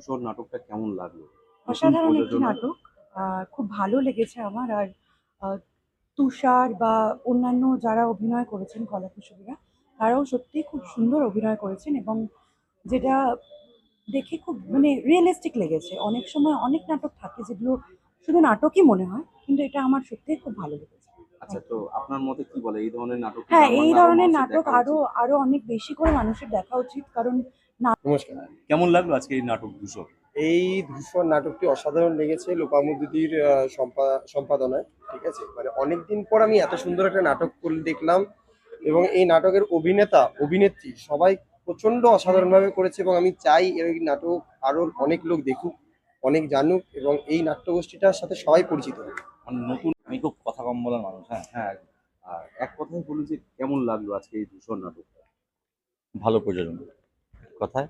ধূসর নাটকটা কেমন লাগলো? নতুন অসাধারণ একটি প্রযোজনা। নাটক। খুব ভালো লেগেছে আমার। আর আ তুষার বা অন্যান্য যারা অভিনয় করেছেন কলাকুশলীরা, তারাও সত্যিই খুব সুন্দর অভিনয় করেছেন এবং যেটা দেখে খুব মানে রিয়ালিস্টিক লেগেছে। অনেক সময় অনেক নাটক থাকে যেগুলো শুধু নাটকই মনে হয়। কিন্তু এটা আমার সত্যিই খুব ভালো লেগেছে। আচ্ছা, থ্যাংক তো ইউ। আপনার মতে কি বলে এই ধরনের নাটক কি হ্যাঁ, গ্রাম এই বাংলায় আরো ধরনের মানুষের নাটক দেখা আরো উচিত? আরো অনেক বেশি করে মানুষের দেখা উচিত। কারণ কেমন লাগলো আজকে এই নাটক ধূসর? এই ধূসর নাটকটি অসাধারণ লেগেছে লোপামুদ্দিদির সম্পাদনায়। ঠিক আছে, মানে অনেকদিন পর আমি এত সুন্দর একটা নাটক দেখলাম, এবং এই নাটকের অভিনেতা অভিনেত্রী সবাই প্রচন্ড অসাধারণভাবে করেছে, এবং আমি চাই এই নাটক আরো অনেক লোক দেখুক, অনেক জানুক, এবং এই নাট্যগোষ্ঠীটার সাথে সবাই পরিচিত হোক। মানে নতুন, আমি খুব কথা কম বলার মানুষ, হ্যাঁ। হ্যাঁ, আর এক কথায় বলি যে কেমন লাগলো আজকে এই ধূসর নাটকটা? ভালো প্রযোজনা, কথায়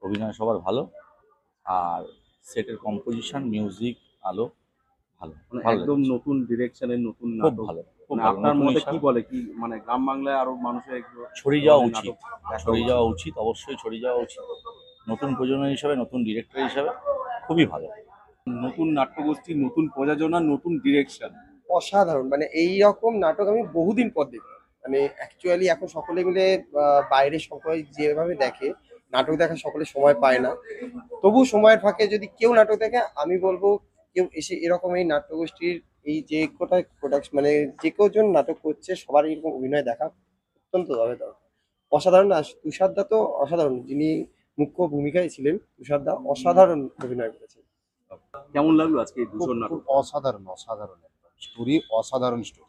অভিনয় সবার ভালো। আর সেটের কম্পোজিশন, মিউজিক, আলো ভালো, মানে ভালো একদম লেগেছে। নতুন ডিরেকশনের নতুন খুব নাটক। ভালো, খুব মানে ভালো। আপনার নতুন মতে কি হিসাবে বলে, কি মানে গ্রাম বাংলায় আরো মানুষের এগুলো ছড়িয়ে যাওয়া ধরনের উচিত, নাটক দেখা ছড়িয়ে উচিত? যাওয়া উচিত, অবশ্যই ছড়িয়ে যাওয়া উচিত। নতুন প্রজন্ম হিসাবে, নতুন ডিরেক্টর হিসাবে খুবই ভালো। নতুন নাট্যগোষ্ঠী, নতুন প্রযোজনা, নতুন ডিরেকশন। অসাধারণ, মানে এই রকম নাটক আমি বহুদিন পর দেখলাম। মানে অ্যাকচুয়ালি এখন সকলে মিলে বাইরে সবাই যেভাবে দেখে নাটক দেখা, সকলে সময় পায় না। তবু সময়ের ফাঁকে যদি কেউ নাটক দেখে, আমি বলবো কেউ এসে এরকম এই নাট্যগোষ্ঠীর এই যে কোটা প্রোডাকশন, মানে যে কেউজন নাটক করছে সবার এরকম অভিনয় দেখা অত্যন্ত দরকার। অসাধারণ। আর তুষার দা তো অসাধারণ, যিনি মুখ্য ভূমিকায় ছিলেন, তুষার দা অসাধারণ অভিনয় করেছেন। কেমন লাগলো আজকে এই খুব ধূসর খুব নাটক? অসাধারণ, অসাধারণ একটা স্টোরি, অসাধারণ স্টোরি।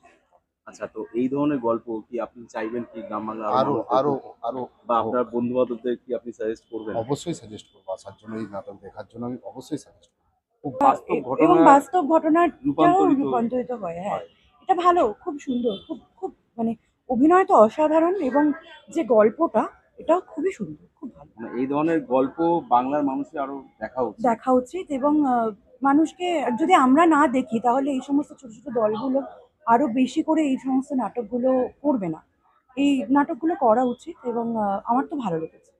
আচ্ছা, তো এই ধরনের গল্প কি আপনি চাইবেন কি গ্রাম বাংলা আরো আরো মানুষ আরো দেখুক? আরো বা হোক। আপনার বন্ধু বান্ধবদের কি আপনি সাজেস্ট করবেন? অবশ্যই সাজেস্ট করবো, আসার জন্য, এই নাটক দেখার জন্য আমি অবশ্যই সাজেস্ট করবো। খুব বাস্তব এবং ঘটনায় বাস্তব ঘটনাটাও রূপান্তরিত রূপান্তরিত হয়। হ্যাঁ, হয়। এটা ভালো, খুব সুন্দর, খুব খুব মানে অভিনয় তো অসাধারণ এবং যে গল্পটা এটাও খুবই সুন্দর, খুব ভালো। মানে এই ধরনের গল্প বাংলার মানুষের আরো দেখা উচিত। দেখা উচিত এবং মানুষকে যদি আমরা না দেখি তাহলে এই সমস্ত ছোট ছোট দলগুলো আরো বেশি করে এই সমস্ত নাটকগুলো করবে না। এই নাটকগুলো করা উচিত এবং আমার তো ভালো লেগেছে।